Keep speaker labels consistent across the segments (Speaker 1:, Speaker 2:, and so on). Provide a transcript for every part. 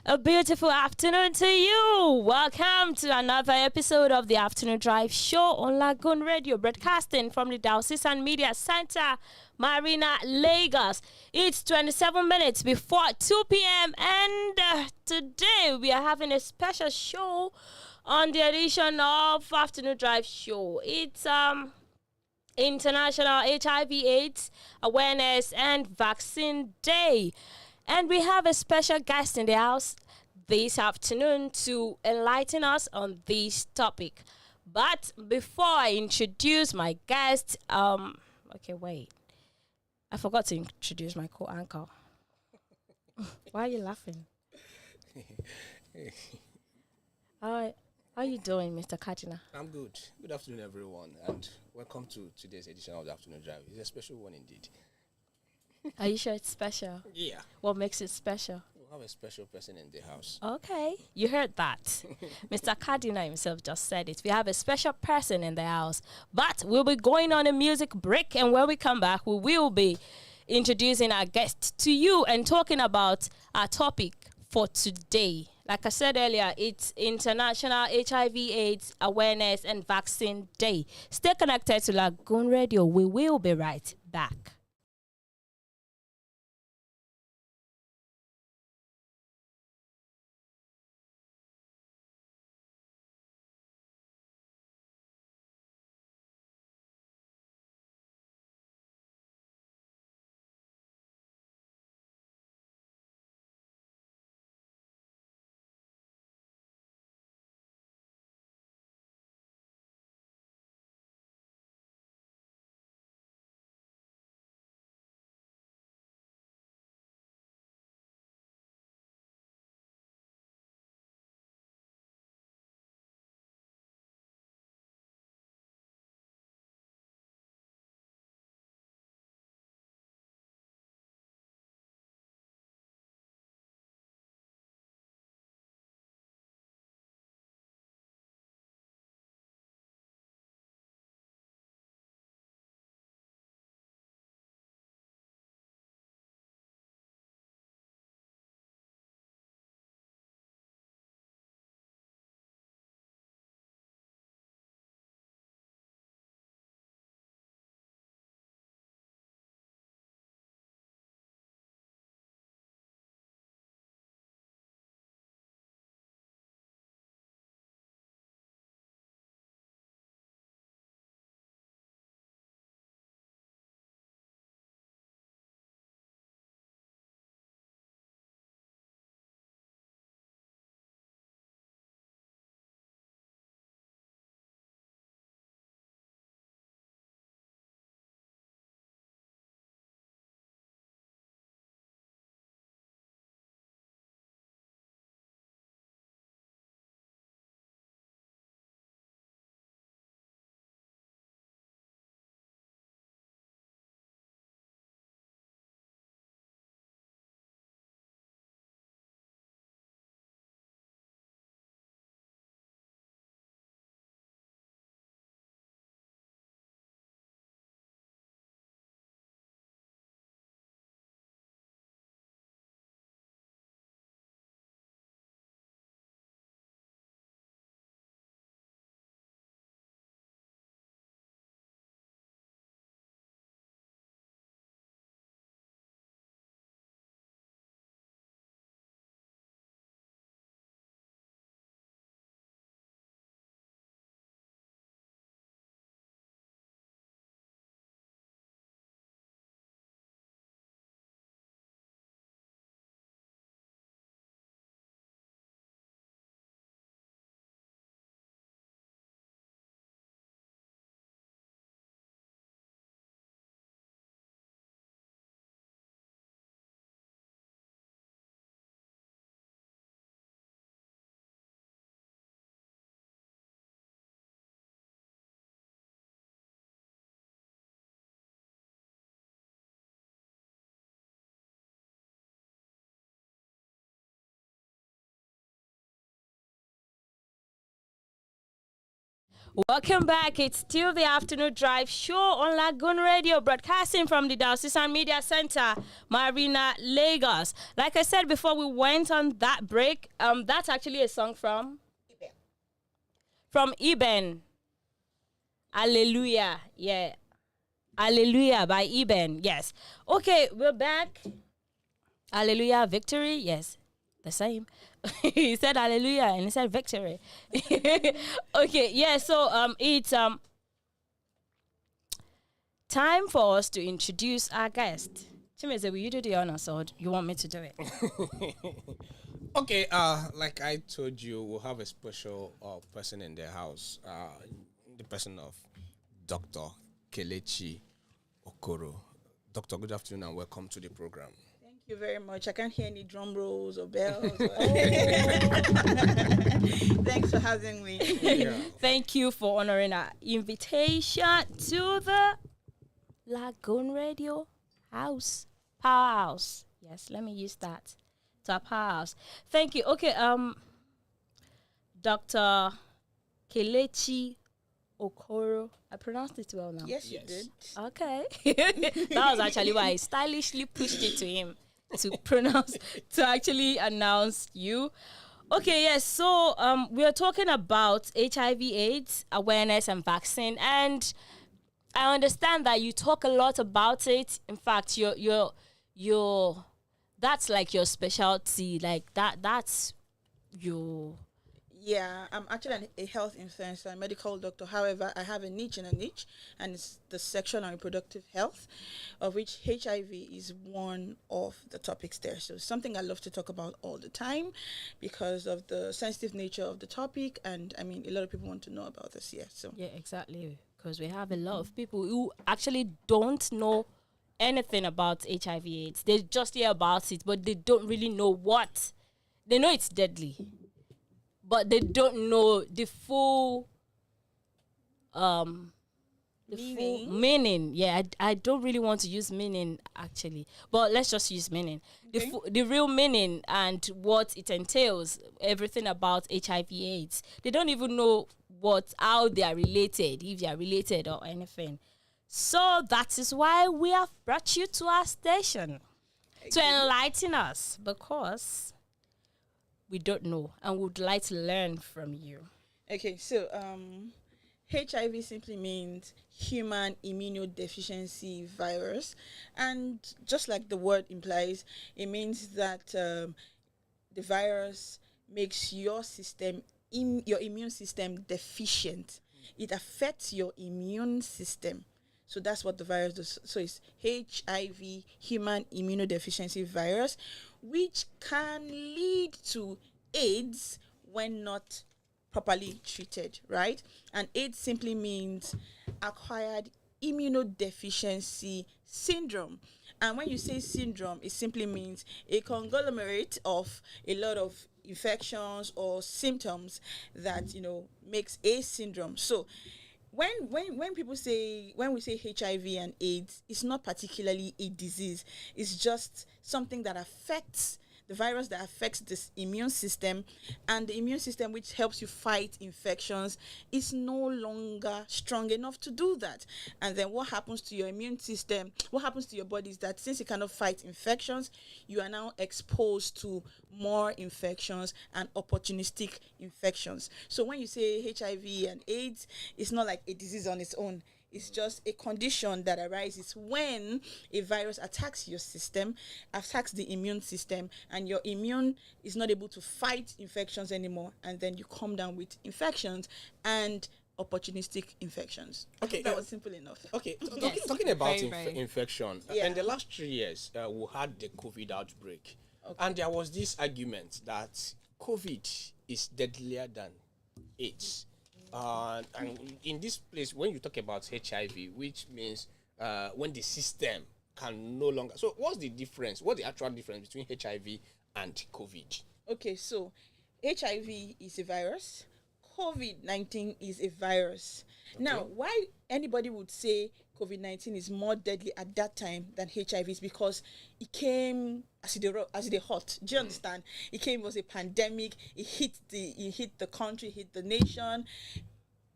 Speaker 1: A beautiful afternoon to you. Welcome to another episode of the Afternoon Drive Show on Lagoon Radio, broadcasting from the Diocesan Media Center, Marina, Lagos. It's 27 minutes before 2 p.m. and today we are having a special show on the edition of Afternoon Drive Show. It's International HIV/AIDS Awareness and Vaccine Day. And we have a special guest in the house this afternoon to enlighten us on this topic. But before I introduce my guest, okay, wait. I forgot to introduce my co-anchor. Why are you laughing? How are you doing, Mr. Kajina?
Speaker 2: I'm good. Good afternoon, everyone, and welcome to today's edition of the Afternoon Drive. It's a special one indeed.
Speaker 1: Are you sure it's special?
Speaker 2: Yeah.
Speaker 1: What makes it special?
Speaker 2: We'll have a special person in the house.
Speaker 1: Okay, you heard that. Mr. Cardinal himself just said it. We have a special person in the house. But we'll be going on a music break, and when we come back, we will be introducing our guest to you and talking about our topic for today. Like I said earlier, it's International HIV/AIDS Awareness and Vaccine Day. Stay connected to Lagoon Radio. We will be right back. Welcome back. It's still the afternoon drive show on Lagoon Radio, broadcasting from the Diocesan Media Center, Marina, Lagos. Like I said before we went on that break, that's actually a song from Eben. Hallelujah. Yeah. Hallelujah by Eben. Yes. Okay, we're back. Hallelujah, victory. Yes. The same. He said hallelujah and he said victory. Okay, yeah, so it's time for us to introduce our guest. Chimeze, will you do the honors or you want me to do it?
Speaker 2: Okay, like I told you, we'll have a special person in the house, the person of Dr. Kelechi Okoro. Doctor, good afternoon and welcome to the program.
Speaker 3: Thank you very much. I can't hear any drum rolls or bells. Thanks for having me.
Speaker 2: Yeah.
Speaker 1: Thank you for honoring our invitation to the Lagoon Radio House. Powerhouse. Yes, let me use that. To our powerhouse. Thank you. Okay, Dr. Kelechi Okoro. I pronounced it well now.
Speaker 3: Yes, you did.
Speaker 1: Okay. That was actually why I stylishly pushed it to him to pronounce, to actually announce you. Okay, yes. So we are talking about HIV/AIDS awareness and vaccine, and I understand that you talk a lot about it. In fact, your that's like your specialty. Like that's your.
Speaker 3: Yeah, I'm actually a health influencer, a medical doctor. However, I have a niche in a niche, and it's the sexual and reproductive health, of which HIV is one of the topics there. So it's something I love to talk about all the time because of the sensitive nature of the topic. And I mean, a lot of people want to know about this, yeah. So
Speaker 1: Yeah, exactly. Because we have a lot of people who actually don't know anything about HIV/AIDS. They just hear about it, but they don't really know what. They know it's deadly, but they don't know the full meaning. Yeah, I don't really want to use meaning actually, but let's just use meaning.
Speaker 3: Okay.
Speaker 1: The real meaning and what it entails, everything about HIV/AIDS. They don't even know how they are related, if they are related or anything. So that is why we have brought you to our station to enlighten us, because we don't know and would like to learn from you.
Speaker 3: Okay, so HIV simply means human immunodeficiency virus, and just like the word implies, it means that the virus makes your immune system deficient. It affects your immune system. So that's what the virus does. So it's HIV, human immunodeficiency virus, which can lead to AIDS when not properly treated, right? And AIDS simply means acquired immunodeficiency syndrome. And when you say syndrome, it simply means a conglomerate of a lot of infections or symptoms that, makes a syndrome. So when we say HIV and AIDS, it's not particularly a disease. It's just something that affects the virus that affects this immune system, and the immune system which helps you fight infections is no longer strong enough to do that. And then what happens to your immune system, what happens to your body is that since it cannot fight infections, you are now exposed to more infections and opportunistic infections. So when you say HIV and AIDS, it's not like a disease on its own. It's just a condition that arises when a virus attacks your system, attacks the immune system, and your immune is not able to fight infections anymore, and then you come down with infections and opportunistic infections.
Speaker 2: Okay,
Speaker 3: that was simple enough.
Speaker 2: Okay,
Speaker 1: Yes.
Speaker 2: talking about
Speaker 1: Very.
Speaker 2: infection,
Speaker 3: Yeah.
Speaker 2: in the last 3 years, we had the COVID outbreak.
Speaker 3: Okay.
Speaker 2: And there was this argument that COVID is deadlier than AIDS. And in this place, when you talk about HIV, which means when the system can no longer... So what's the difference? What's the actual difference between HIV and COVID?
Speaker 3: Okay, so HIV is a virus. COVID-19 is a virus. Okay. Now, why anybody would say COVID-19 is more deadly at that time than HIV is because it came as it hot. Do you understand? It came, was a pandemic. It hit the country, hit the nation.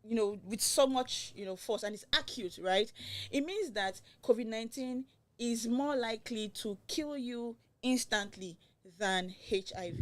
Speaker 3: with so much, force, and it's acute, right? It means that COVID-19 is more likely to kill you instantly than HIV.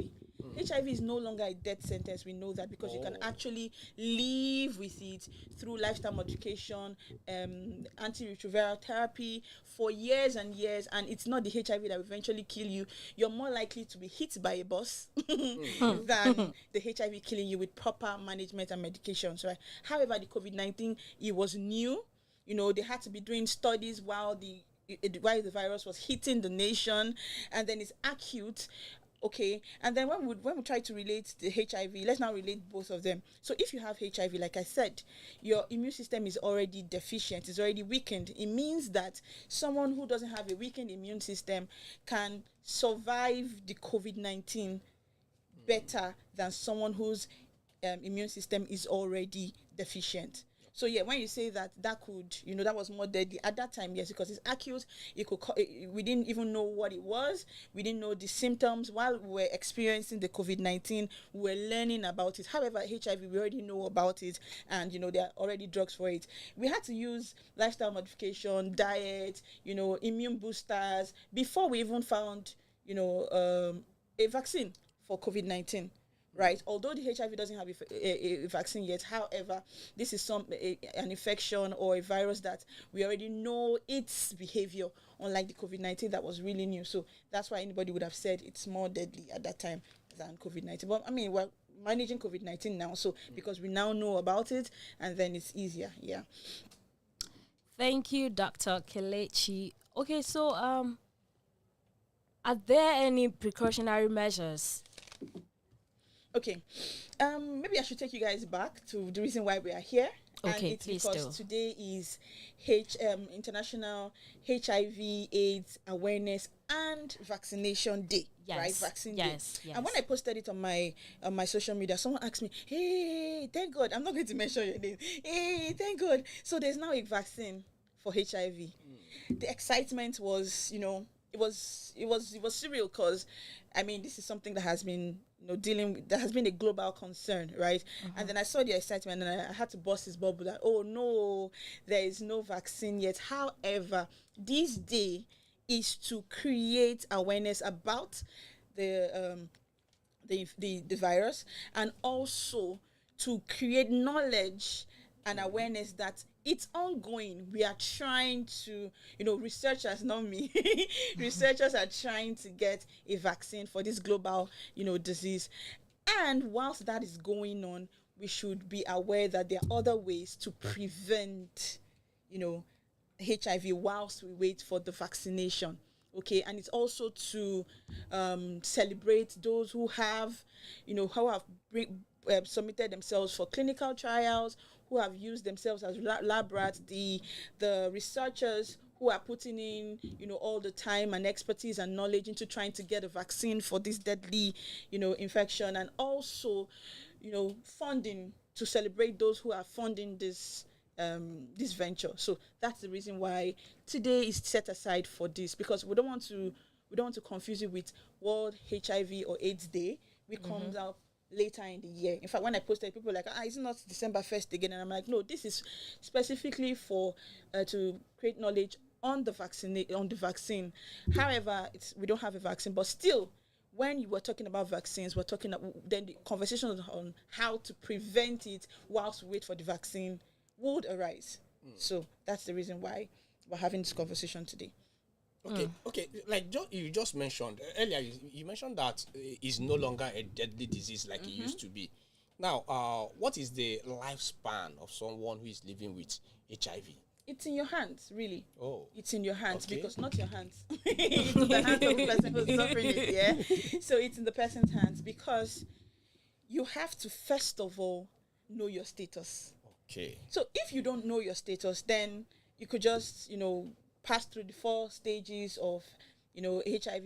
Speaker 3: HIV is no longer a death sentence. We know that because you can actually live with it through lifestyle modification, antiretroviral therapy for years and years, and it's not the HIV that will eventually kill you. You're more likely to be hit by a bus than the HIV killing you with proper management and medications, right? However, the COVID-19, it was new. They had to be doing studies while the virus was hitting the nation, and then it's acute. Okay, and then when we try to relate the HIV, let's now relate both of them. So if you have HIV, like I said, your immune system is already deficient, it's already weakened. It means that someone who doesn't have a weakened immune system can survive the COVID-19 better than someone whose immune system is already deficient. So yeah, when you say that could, that was more deadly at that time, yes, because it's acute. We didn't even know what it was. We didn't know the symptoms while we were experiencing the COVID-19. We were learning about it. However, HIV, we already know about it, and there are already drugs for it. We had to use lifestyle modification, diet, immune boosters before we even found, a vaccine for COVID-19. Right, although the HIV doesn't have a vaccine yet, however, this is an infection or a virus that we already know its behavior, unlike the COVID-19 that was really new. So that's why anybody would have said it's more deadly at that time than COVID-19. But I mean, we're managing COVID-19 now, so because we now know about it, and then it's easier. Yeah.
Speaker 1: Thank you, Dr. Kelechi. Okay, so are there any precautionary measures?
Speaker 3: Okay, maybe I should take you guys back to the reason why we are here.
Speaker 1: Okay,
Speaker 3: and it's
Speaker 1: please
Speaker 3: because
Speaker 1: do.
Speaker 3: Today is International HIV/AIDS Awareness and Vaccination Day.
Speaker 1: Yes,
Speaker 3: right? Vaccine Day.
Speaker 1: Yes.
Speaker 3: And when I posted it on my social media, someone asked me, "Hey, thank God!" I'm not going to mention your name. Hey, thank God! So there's now a vaccine for HIV. The excitement was, it was surreal because, I mean, this is something that has been dealing with, that has been a global concern, right? And then I saw the excitement and I had to burst his bubble that, oh no, there is no vaccine yet. However, this day is to create awareness about the virus, and also to create knowledge and awareness that it's ongoing. We are trying to, researchers, not me, researchers are trying to get a vaccine for this global, disease. And whilst that is going on, we should be aware that there are other ways to prevent, HIV whilst we wait for the vaccination. Okay, and it's also to celebrate those who have, submitted themselves for clinical trials, who have used themselves as lab rats, the researchers who are putting in, all the time and expertise and knowledge into trying to get a vaccine for this deadly, infection, and also, funding to celebrate those who are funding this venture. So that's the reason why today is set aside for this, because we don't want to confuse it with World HIV or AIDS Day, which comes out later in the year. In fact, when I posted, people were like, it's not December 1st again. And I'm like, no, this is specifically for to create knowledge on the vaccine. However, we don't have a vaccine, but still, when you were talking about vaccines, we're talking then the conversation on how to prevent it whilst we wait for the vaccine would arise. So that's the reason why we're having this conversation today.
Speaker 2: Okay. Like you just mentioned earlier, you mentioned that it's no longer a deadly disease like it used to be. Now, what is the lifespan of someone who is living with HIV?
Speaker 3: It's in your hands, really.
Speaker 2: Oh,
Speaker 3: it's in your hands,
Speaker 2: okay.
Speaker 3: Because not your hands. It's in the hands of the person who's suffering it. Yeah. So it's in the person's hands because you have to first of all know your status.
Speaker 2: Okay.
Speaker 3: So if you don't know your status, then you could just, pass through the 4 stages of, HIV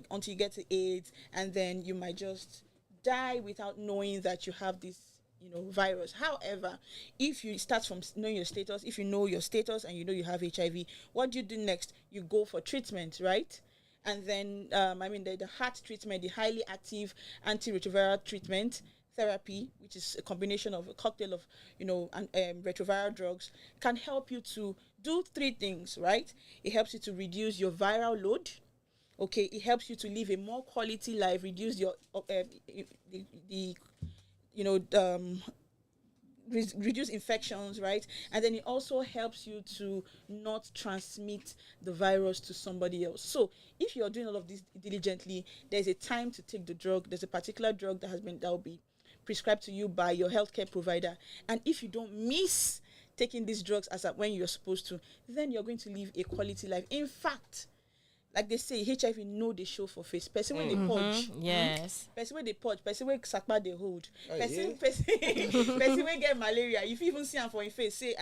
Speaker 3: until you get to AIDS, and then you might just die without knowing that you have this, virus. However, if you start from knowing your status, if you know your status and you know you have HIV, what do you do next? You go for treatment, right? And then, the heart treatment, the highly active antiretroviral treatment therapy, which is a combination of a cocktail of, retroviral drugs, can help you to do three things, right? It helps you to reduce your viral load. Okay, it helps you to live a more quality life, reduce your the you know reduce infections, right? And then it also helps you to not transmit the virus to somebody else. So if you're doing all of this diligently, there's a time to take the drug. There's a particular drug that will be prescribed to you by your healthcare provider. And if you don't miss taking these drugs as at when you're supposed to, then you're going to live a quality life. In fact, like they say, HIV no they show for face. Person when they purge,
Speaker 1: Yes.
Speaker 3: person when they purge, person when sakpa they hold, person
Speaker 2: yeah.
Speaker 3: person when get malaria. If you even see them for your face, say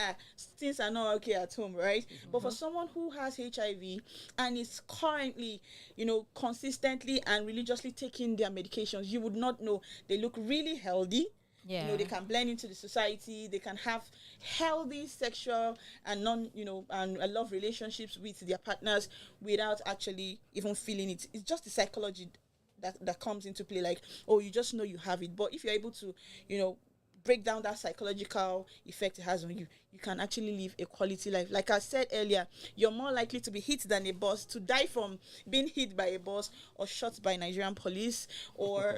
Speaker 3: things are not okay at home, right? But for someone who has HIV and is currently, consistently and religiously taking their medications, you would not know. They look really healthy.
Speaker 1: Yeah.
Speaker 3: They can blend into the society. They can have healthy sexual and and love relationships with their partners without actually even feeling it. It's just the psychology that comes into play. Like, oh, you just know you have it. But if you're able to, break down that psychological effect it has on you, you can actually live a quality life. Like I said earlier, you're more likely to be hit than a boss, to die from being hit by a boss or shot by Nigerian police, or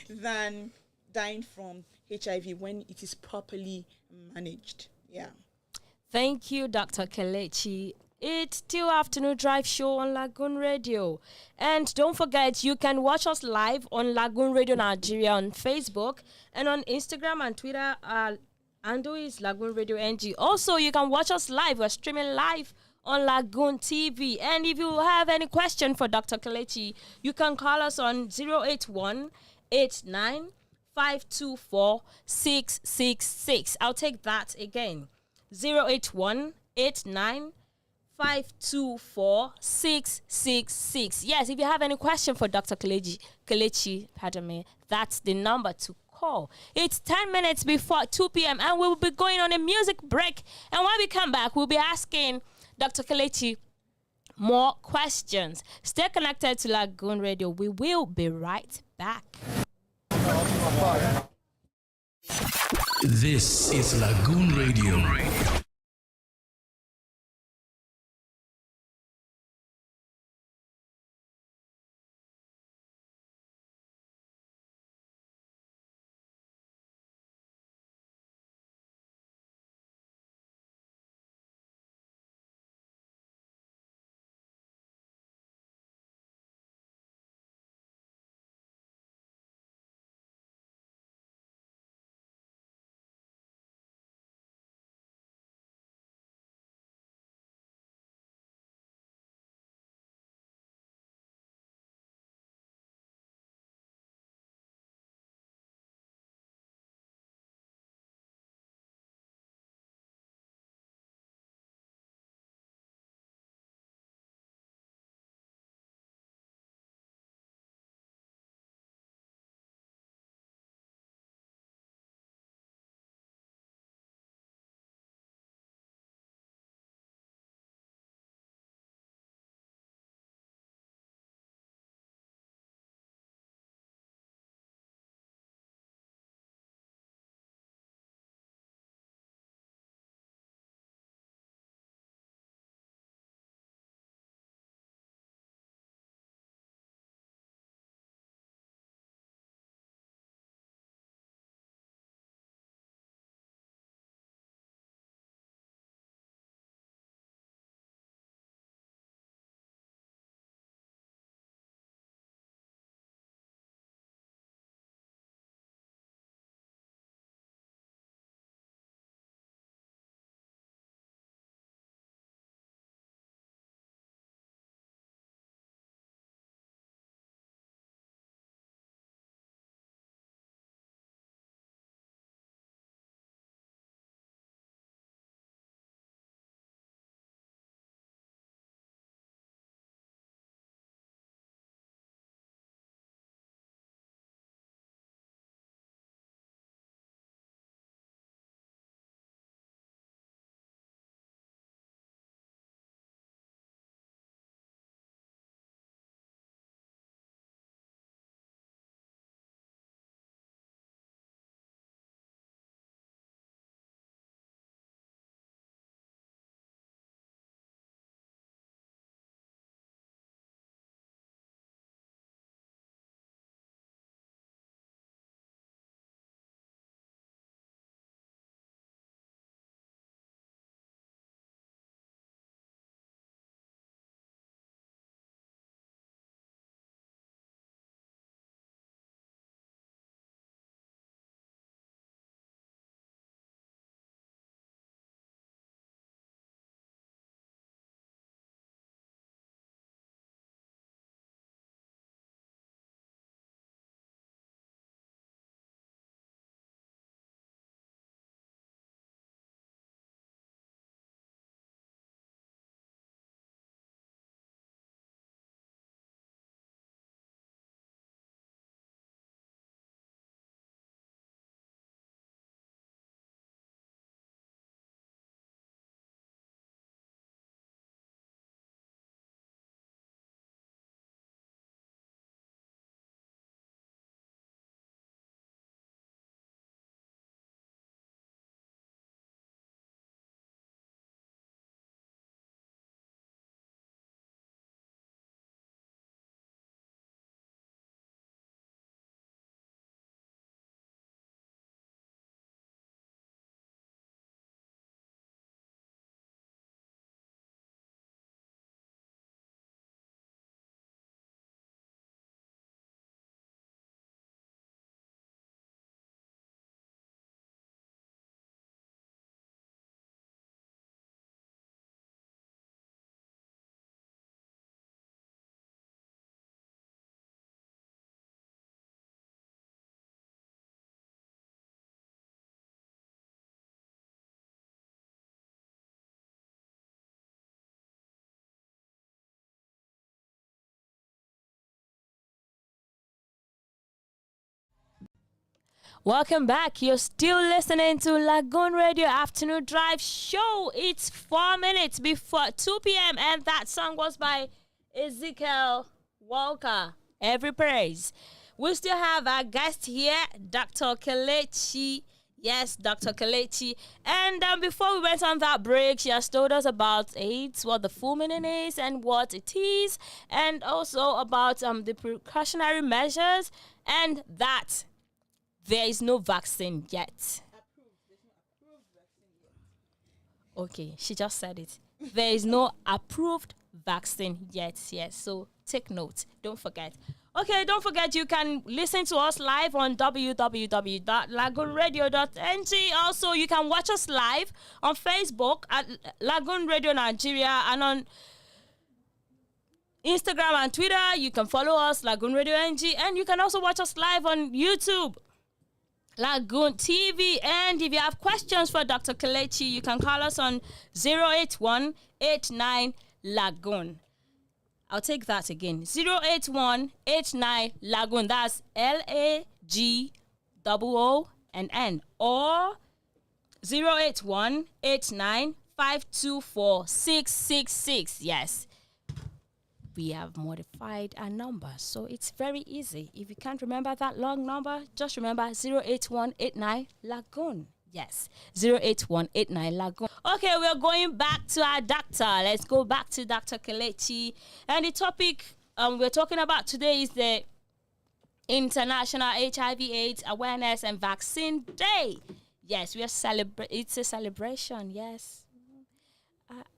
Speaker 3: than dying from HIV when it is properly managed. Yeah.
Speaker 1: Thank you, Dr. Kelechi. It's still Afternoon Drive Show on Lagoon Radio. And don't forget, you can watch us live on Lagoon Radio Nigeria on Facebook and on Instagram and Twitter. Handle is Lagoonradio.Ng. Also, you can watch us live. We're streaming live on LagoonTV. And if you have any question for Dr. Kelechi, you can call us on 081 89 524 666. I'll take that again. 081 89 524 666. Yes, if you have any question for Dr. Kelechi, pardon me, that's the number to call. It's 10 minutes before 2 p.m. and we'll be going on a music break. And when we come back, we'll be asking Dr. Kelechi more questions. Stay connected to Lagoon Radio. We will be right back.
Speaker 4: This is Lagoon Radio.
Speaker 1: Welcome back. You're still listening to Lagoon Radio Afternoon Drive Show. It's 4 minutes before 2 p.m. and that song was by Ezekiel Walker. Every praise. We still have our guest here, Dr. Kelechi. Yes, Dr. Kelechi. And before we went on that break, she has told us about AIDS, what the full meaning is and what it is, and also about the precautionary measures, and that there is no vaccine yet. Okay, she just said it. There is no approved vaccine yet. Yes, so take note. Don't forget. Okay, don't forget you can listen to us live on www.LagoonRadio.Ng. Also, you can watch us live on Facebook at Lagoon Radio Nigeria, and on Instagram and Twitter. You can follow us, LagoonRadio.Ng, and you can also watch us live on YouTube, LagoonTV. And if you have questions for Dr. Kelechi, you can call us on 08189 Lagoon. I'll take that again. 08189 Lagoon. That's LAGOON. Or 08189 524 666. Yes. We have modified our number, so it's very easy. If you can't remember that long number, just remember 08189 Lagoon. Yes, 08189 Lagoon. Okay, we're going back to our doctor. Let's go back to Dr. Kelechi. And the topic we're talking about today is the International HIV/AIDS Awareness and Vaccine Day. Yes, we are it's a celebration, yes.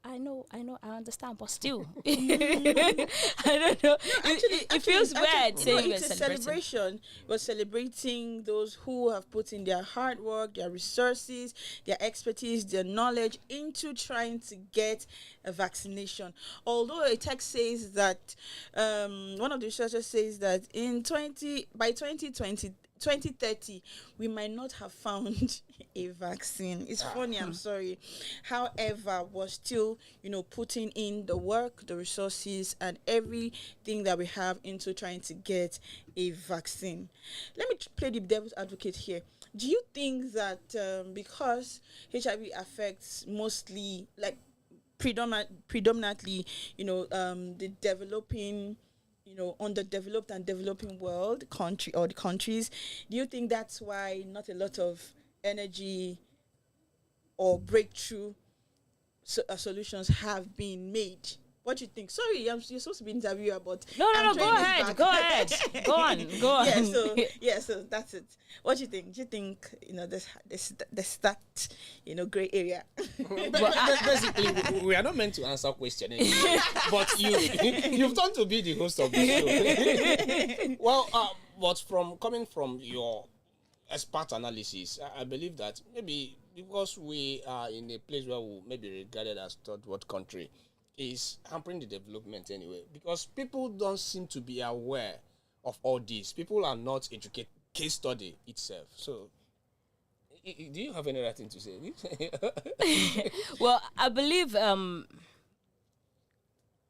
Speaker 1: I know, I understand, but still, I don't know. It feels weird saying
Speaker 3: it's a celebration. We're celebrating those who have put in their hard work, their resources, their expertise, their knowledge into trying to get a vaccination. Although a text says that, one of the researchers says that by 2030, we might not have found a vaccine. It's funny, I'm sorry. However, we're still, putting in the work, the resources, and everything that we have into trying to get a vaccine. Let me play the devil's advocate here. Do you think that because HIV affects mostly, like predominantly, the developing, underdeveloped and developing world, the countries, do you think that's why not a lot of energy or breakthrough solutions have been made? What do you think? Sorry, you're supposed to be interviewer, but
Speaker 1: no, go ahead. Go on.
Speaker 3: So that's it. What do you think? Do you think there's that gray area?
Speaker 2: Basically, we are not meant to answer questions, but you've turned to be the host of the show. Well, but coming from your expert analysis, I believe that maybe because we are in a place where we may be regarded as third world country, is hampering the development anyway, because people don't seem to be aware of all this. People are not educated. Case study itself. So, do you have any other thing to say?
Speaker 1: Well, I believe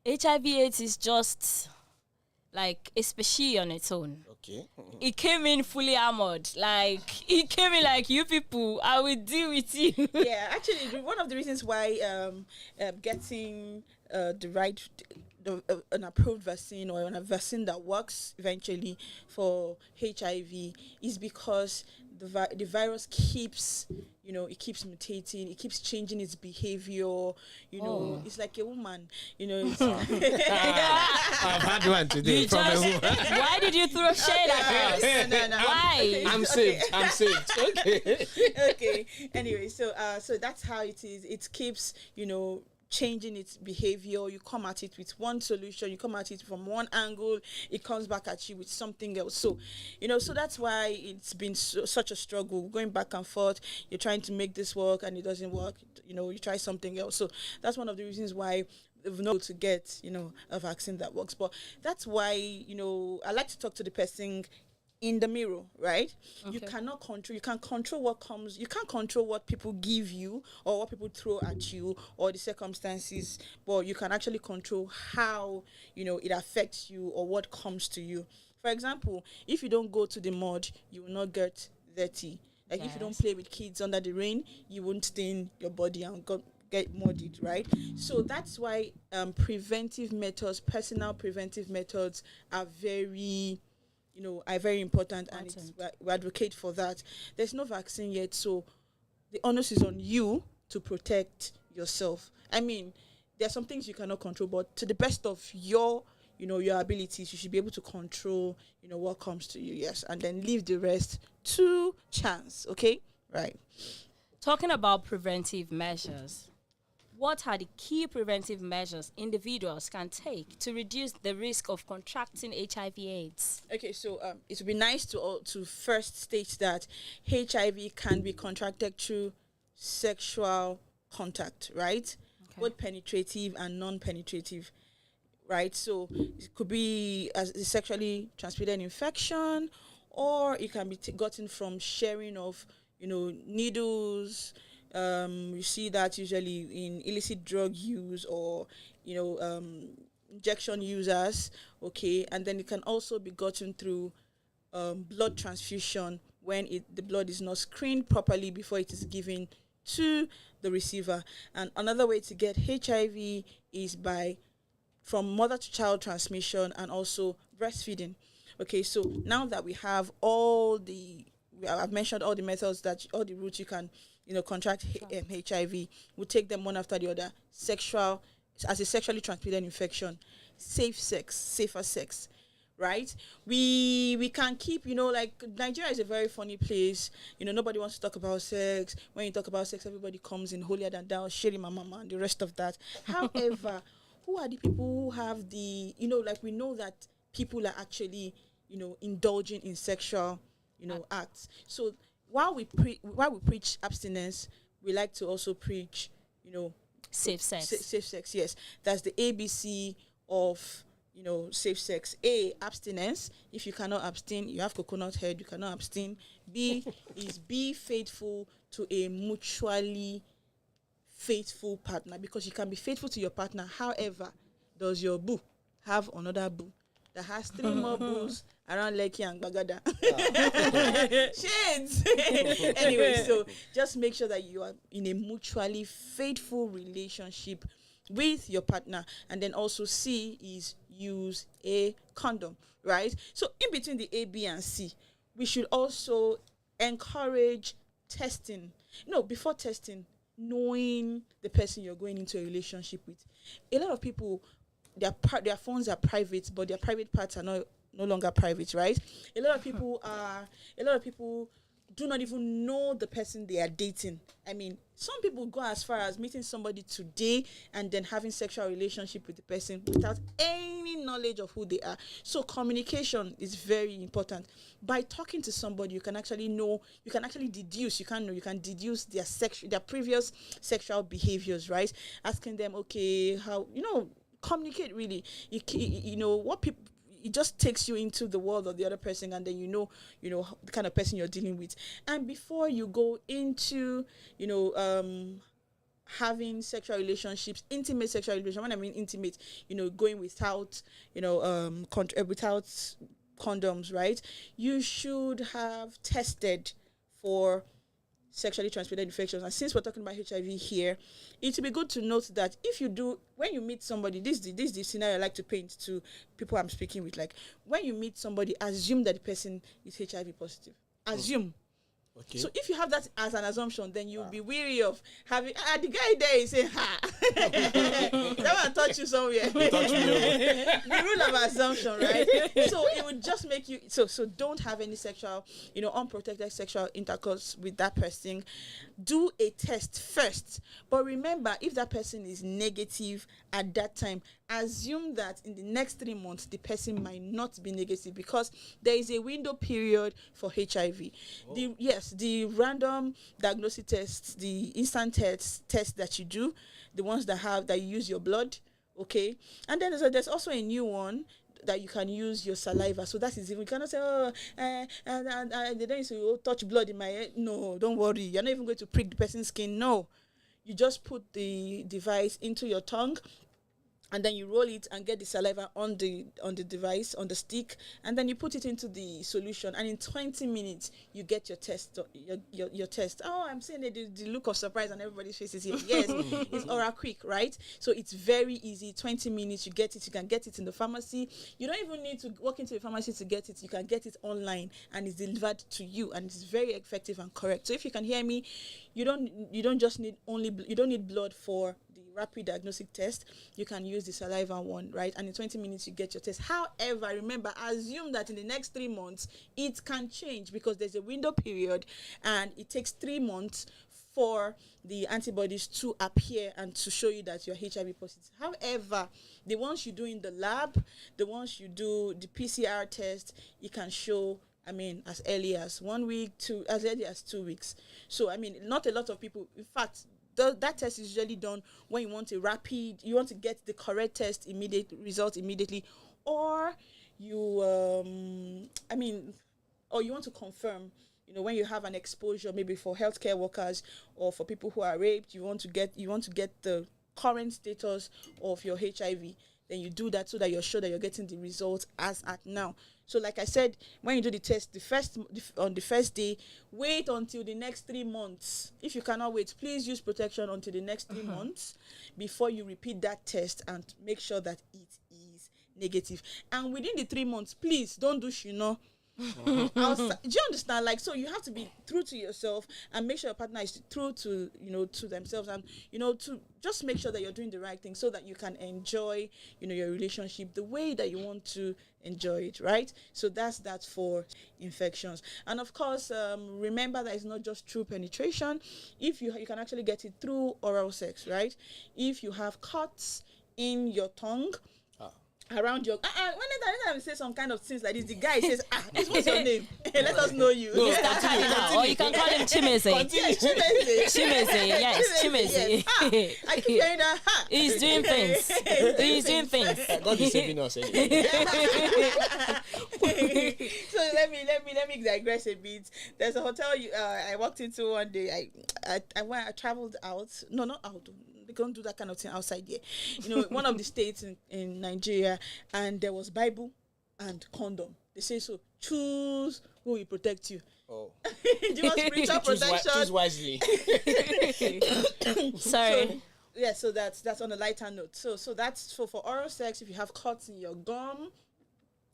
Speaker 1: HIV/AIDS is just like a species on its own.
Speaker 2: Okay.
Speaker 1: It came in fully armored. Like, it came in like, you people, I will deal with you.
Speaker 3: Yeah, actually, one of the reasons why getting an approved vaccine or a vaccine that works eventually for HIV is because the virus keeps mutating, it keeps changing its behavior. It's like a woman. It's
Speaker 2: I've had one today from a woman.
Speaker 1: Why did you throw shade at us?
Speaker 3: No.
Speaker 1: Why?
Speaker 2: I'm saved. Okay.
Speaker 3: Okay. Anyway, so that's how it is. It keeps changing its behavior. You come at it with one solution, you come at it from one angle, it comes back at you with something else. So so that's why it's been such a struggle, going back and forth. You're trying to make this work and it doesn't work. You try something else. So that's one of the reasons why we've not able to get a vaccine that works. But that's why I like to talk to the person in the mirror, right? Okay. You can't control what comes. You can't control what people give you or what people throw at you or the circumstances, but you can actually control how it affects you or what comes to you. For example, if you don't go to the mud, you will not get dirty. Like if you don't
Speaker 1: Yes.
Speaker 3: play with kids under the rain, you won't stain your body and get muddied, right? So that's why preventive methods, personal preventive methods are very, are very important, and we advocate for that. There's no vaccine yet, so the onus is on you to protect yourself. I mean, there are some things you cannot control, but to the best of your your abilities, you should be able to control what comes to you. Yes, and then leave the rest to chance. Okay, right.
Speaker 1: Talking about preventive measures, what are the key preventive measures individuals can take to reduce the risk of contracting HIV/AIDS?
Speaker 3: Okay, so it would be nice to first state that HIV can be contracted through sexual contact, right?
Speaker 1: Okay.
Speaker 3: Both penetrative and non-penetrative, right? So it could be as a sexually transmitted infection, or it can be gotten from sharing of needles. You see that usually in illicit drug use, or injection users. Okay, and then it can also be gotten through blood transfusion when the blood is not screened properly before it is given to the receiver. And another way to get HIV is from mother to child transmission and also breastfeeding. Okay, so now that we have I've mentioned all the methods, all the routes you can contract HIV. We'll take them one after the other. As a sexually transmitted infection, safer sex, right? We can keep, like Nigeria is a very funny place. Nobody wants to talk about sex. When you talk about sex, everybody comes in holier than thou, sharing my mama and the rest of that. However, who are the people who have we know that people are actually, indulging in sexual, acts. So while we preach abstinence, we like to also preach,
Speaker 1: safe sex.
Speaker 3: Safe sex, yes. That's the ABC of, safe sex. A, abstinence. If you cannot abstain, you have coconut head, you cannot abstain. B is be faithful to a mutually faithful partner, because you can be faithful to your partner. However, does your boo have another boo that has 3 more boos around Lekki and Bagada? Shades. Anyway, so just make sure that you are in a mutually faithful relationship with your partner. And then also C is use a condom, right? So in between the A, B, and C, we should also encourage testing. Before testing, knowing the person you're going into a relationship with. A lot of people, their phones are private, but their private parts are no longer private, right? A lot of people do not even know the person they are dating. I mean, some people go as far as meeting somebody today and then having sexual relationship with the person without any knowledge of who they are. So communication is very important. By talking to somebody, you can actually deduce their previous sexual behaviors, right? Asking them, okay, how, communicate really. What people, it just takes you into the world of the other person, and then the kind of person you're dealing with. And before you go into having sexual relationships, intimate sexual relationships, when I mean intimate, going without without condoms, right? You should have tested for sexually transmitted infections. And since we're talking about HIV here, it would be good to note that when you meet somebody, this is the scenario I like to paint to people I'm speaking with. Like, when you meet somebody, assume that the person is HIV positive. Assume. Okay. So if you have that as an assumption, then you'll be weary of having the guy there is saying, that one touch you somewhere. The rule of assumption, right? So it would just make you so don't have any sexual, unprotected sexual intercourse with that person. Do a test first. But remember, if that person is negative at that time, assume that in the next 3 months the person might not be negative, because there is a window period for HIV. Oh. The random diagnostic tests, the instant tests that you do, the ones that you use your blood, okay, and then there's also a new one that you can use your saliva. So that is even, you cannot say, they don't say, touch blood in my head. No, don't worry, you're not even going to prick the person's skin. No, you just put the device into your tongue, and then you roll it and get the saliva on the device, on the stick, and then you put it into the solution, and in 20 minutes you get your test. Your test. Oh, I'm seeing the look of surprise on everybody's faces here. Yes, it's oral quick, right? So it's very easy. 20 minutes you get it. You can get it in the pharmacy. You don't even need to walk into the pharmacy to get it. You can get it online, and it's delivered to you, and it's very effective and correct. So if you can hear me, you don't just need you don't need blood for the rapid diagnostic test. You can use the saliva one, right? And in 20 minutes you get your test. However, remember, assume that in the next 3 months it can change, because there's a window period, and it takes 3 months for the antibodies to appear and to show you that you're HIV positive. However, the ones you do in the lab, the ones you do the PCR test, it can show, as early as 1 week to as early as 2 weeks. So, not a lot of people, in fact, that test is usually done when you want you want to get the correct result immediately, or you, or you want to confirm, when you have an exposure, maybe for healthcare workers or for people who are raped, you want to get the current status of your HIV. Then you do that so that you're sure that you're getting the results as at now. So like I said, when you do the test on the first day, wait until the next 3 months. If you cannot wait, please use protection until the next 3 months before you repeat that test, and make sure that it is negative. And within the 3 months, please don't do do you understand? Like, so you have to be true to yourself, and make sure your partner is true to to themselves, and to just make sure that you're doing the right thing, so that you can enjoy your relationship the way that you want to enjoy it, right? So that's for infections. And of course, remember that it's not just through penetration. If you can actually get it through oral sex, right? If you have cuts in your tongue, around your anytime you say some kind of things like this, the guy says, what's your name? Let us know you.
Speaker 1: No, or you can call him Chimeze. Chimeze, yes, Chimeze.
Speaker 3: Yes. I keep hearing that.
Speaker 1: He's doing things. He's doing things.
Speaker 2: God is saving us.
Speaker 3: So let me digress a bit. There's a hotel I walked into one day. I traveled out. No, not out. They don't do that kind of thing outside here. One of the states in Nigeria, and there was Bible and condom. They say, so choose who will protect you.
Speaker 2: Oh.
Speaker 3: Do you want spiritual protection?
Speaker 2: Choose wisely.
Speaker 1: Sorry.
Speaker 3: So that's on a lighter note. So that's for oral sex. If you have cuts in your gum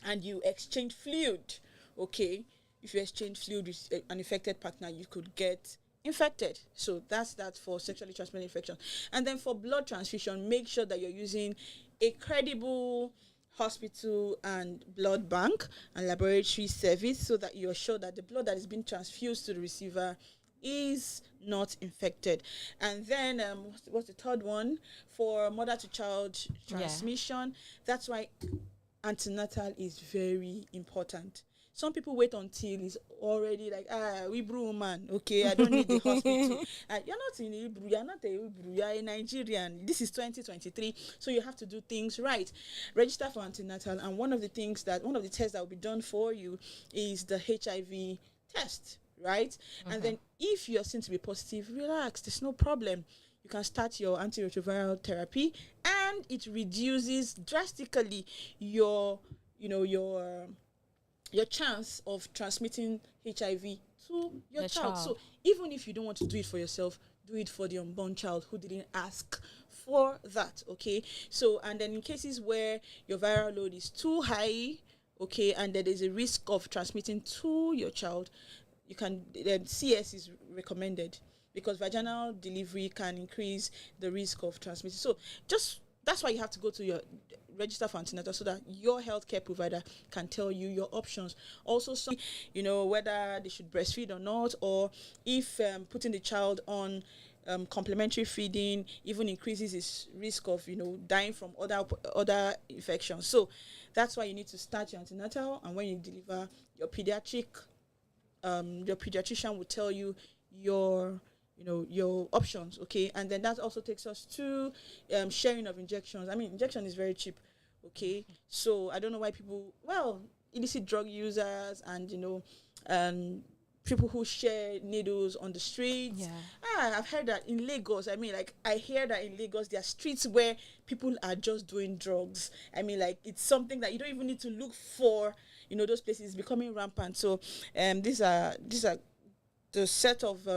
Speaker 3: and you exchange fluid, okay? If you exchange fluid with an infected partner, you could get infected. So that's for sexually transmitted infection. And then for blood transfusion, make sure that you're using a credible hospital and blood bank and laboratory service, so that you're sure that the blood that is being transfused to the receiver is not infected. And then what's the third one? For mother to child transmission, that's why antenatal is very important. Some people wait until it's already like, we brew man, okay, I don't need the hospital. You're not in Hebrew, you're not a Hebrew, you're a Nigerian. This is 2023, so you have to do things right. Register for antenatal, and one of the tests that will be done for you is the HIV test, right? And then if you're seen to be positive, relax, there's no problem. You can start your antiretroviral therapy, and it reduces drastically your chance of transmitting HIV to your child. So even if you don't want to do it for yourself, do it for the unborn child who didn't ask for that, okay? So, and then in cases where your viral load is too high, okay, and there is a risk of transmitting to your child, CS is recommended, because vaginal delivery can increase the risk of transmission. So that's why you have to go to your register for antenatal, so that your healthcare provider can tell you your options. Also, whether they should breastfeed or not, or if putting the child on complementary feeding even increases its risk of dying from other infections. So that's why you need to start your antenatal, and when you deliver, your pediatrician will tell you your options, okay? And then that also takes us to sharing of injections. Injection is very cheap, okay? So I don't know why illicit drug users and people who share needles on the streets.
Speaker 1: Yeah.
Speaker 3: I've heard that in Lagos. I mean, like, I hear that in Lagos there are streets where people are just doing drugs. I mean, like, it's something that you don't even need to look for. Those places becoming rampant. So, these are the set of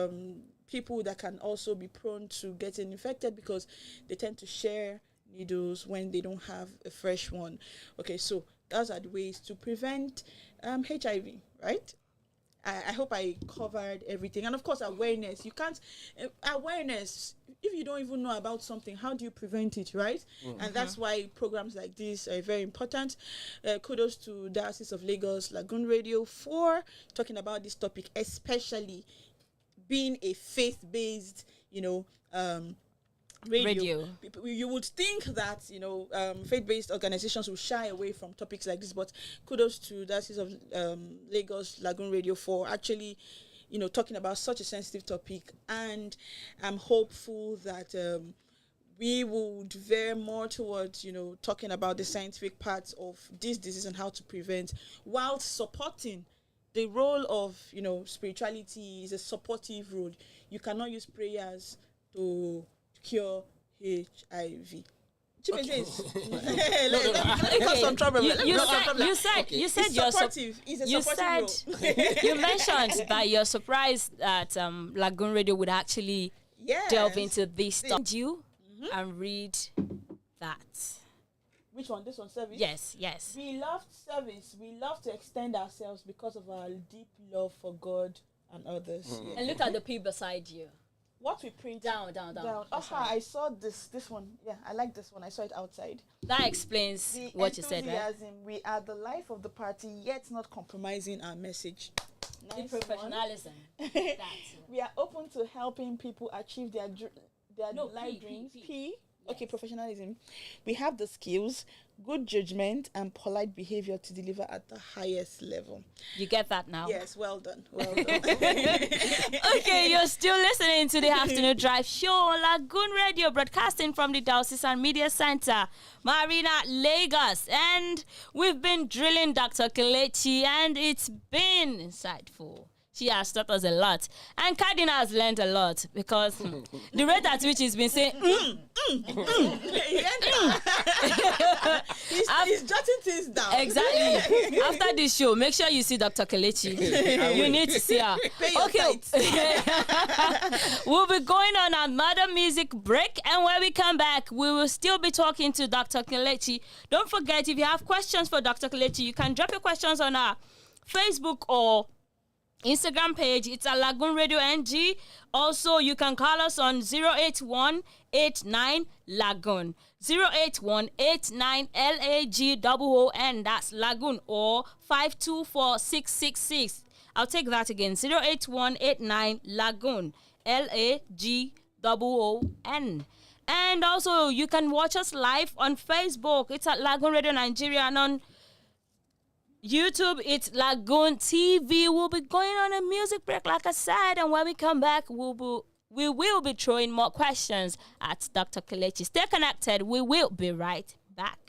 Speaker 3: people that can also be prone to getting infected because they tend to share needles when they don't have a fresh one. Okay, so those are the ways to prevent HIV, right? I hope I covered everything. And of course, awareness. You can't, awareness, if you don't even know about something, how do you prevent it, right? And that's why programs like this are very important. Kudos to Diocese of Lagos, Lagoon Radio for talking about this topic, especially being a faith-based, radio. You would think that faith-based organizations will shy away from topics like this, but kudos to Diocese of Lagos Lagoon Radio for actually talking about such a sensitive topic. And I'm hopeful that we would veer more towards talking about the scientific parts of this disease and how to prevent, while supporting the role of spirituality. Is a supportive role. You cannot use prayers to cure HIV.
Speaker 1: Okay. You said
Speaker 3: it's
Speaker 1: you're
Speaker 3: supportive. It's a supportive role.
Speaker 1: You mentioned that you're surprised that Lagoon Radio would actually delve into this stuff. And read that.
Speaker 3: Which one? This one, service?
Speaker 1: Yes.
Speaker 3: We love service. We love to extend ourselves because of our deep love for God and others. Yeah.
Speaker 1: And look at the P beside you.
Speaker 3: What we print
Speaker 1: down.
Speaker 3: I saw this one. Yeah, I like this one. I saw it outside.
Speaker 1: That explains what you said, right?
Speaker 3: We are the life of the party, yet not compromising our message.
Speaker 1: Nice. The professionalism.
Speaker 3: We are open to helping people achieve their life dreams. P. Yes. Okay, professionalism. We have the skills, good judgment, and polite behavior to deliver at the highest level.
Speaker 1: You get that now?
Speaker 3: Yes, well done.
Speaker 1: Okay, you're still listening to the Afternoon Drive Show on Lagoon Radio, broadcasting from the Diocesan Media Center, Marina, Lagos. And we've been drilling Dr. Kelechi, and it's been insightful. She has taught us a lot. And Cardinal has learned a lot because the rate at which he's been saying,
Speaker 3: he's jotting things down.
Speaker 1: Exactly. After this show, make sure you see Dr. Kelechi. You need to see her. Okay. We'll be going on another music break. And when we come back, we will still be talking to Dr. Kelechi. Don't forget, if you have questions for Dr. Kelechi, you can drop your questions on our Facebook or Instagram page. It's at Lagoonradio.Ng. Also, you can call us on 08189 Lagoon. 08189 LAGOON. That's Lagoon, or 524666. I'll take that again. 08189 Lagoon. LAGOON. And also, you can watch us live on Facebook. It's at Lagoon Radio Nigeria, and on YouTube, it's LagoonTV. We'll be going on a music break, like I said, and when we come back, we will be throwing more questions at Dr. Kelechi. Stay connected. We will be right back.